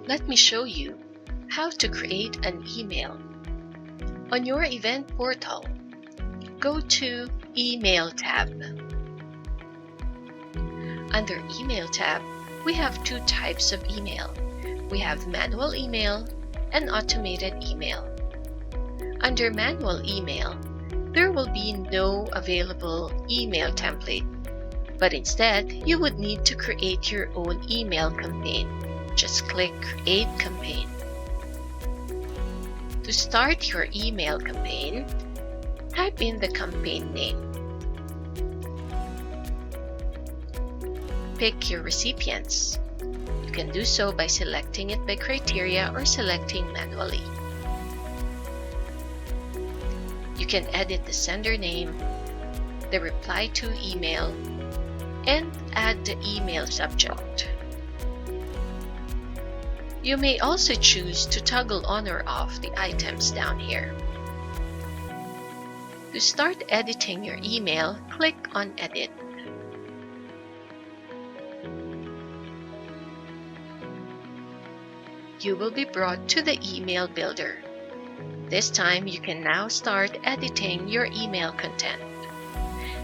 Let me show you how to create an email. On your event portal, go to Email tab. Under Email tab, we have two types of email. We have manual email and automated email. Under manual email, there will be no available email template, but instead, you would need to create your own email campaign. Just click Create Campaign. To start your email campaign, type in the campaign name. Pick your recipients. You can do so by selecting it by criteria or selecting manually. You can edit the sender name, the reply to email, and add the email subject. You may also choose to toggle on or off the items down here. To start editing your email, click on Edit. You will be brought to the email builder. This time, you can now start editing your email content.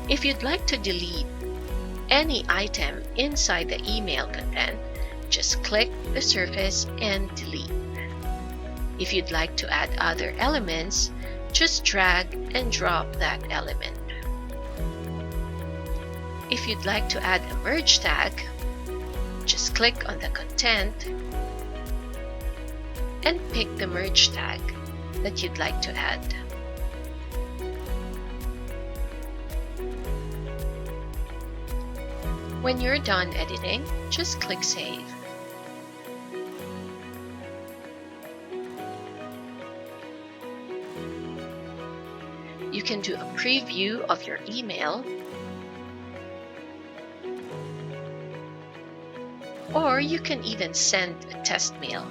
If you'd like to delete any item inside the email content, just click the surface and delete. If you'd like to add other elements, just drag and drop that element. If you'd like to add a merge tag, just click on the content and pick the merge tag that you'd like to add. When you're done editing, just click Save. You can do a preview of your email, or you can even send a test mail.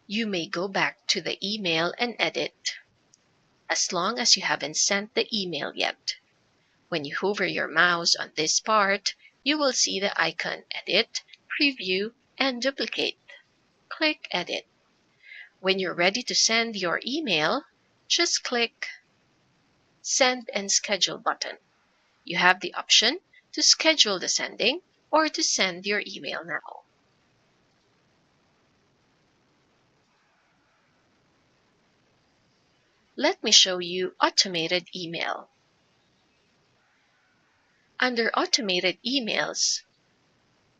You may go back to the email and edit, as long as you haven't sent the email yet. When you hover your mouse on this part, you will see the icon Edit, Preview, and Duplicate. Click Edit. When you're ready to send your email, just click Send and Schedule button. You have the option to schedule the sending or to send your email now. Let me show you automated email. Under automated emails,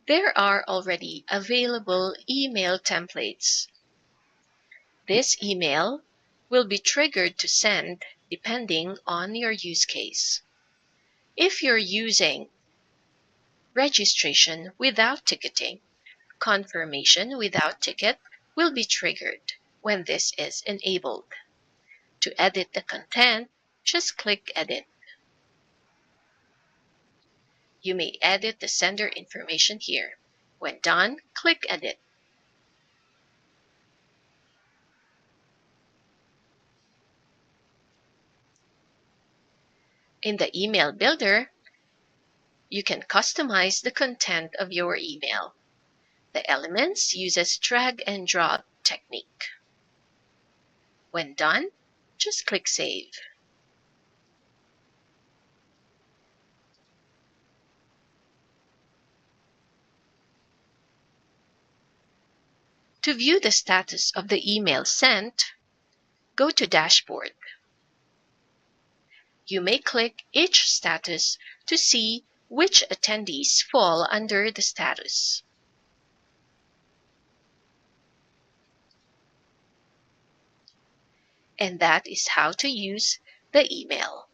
there are already available email templates. This email will be triggered to send depending on your use case. If you're using registration without ticketing, confirmation without ticket will be triggered when this is enabled. To edit the content, just click Edit. You may edit the sender information here. When done, click Edit. In the email builder, you can customize the content of your email. The elements uses drag and drop technique. When done, just click Save. To view the status of the email sent, go to Dashboard. You may click each status to see which attendees fall under the status. And that is how to use the email.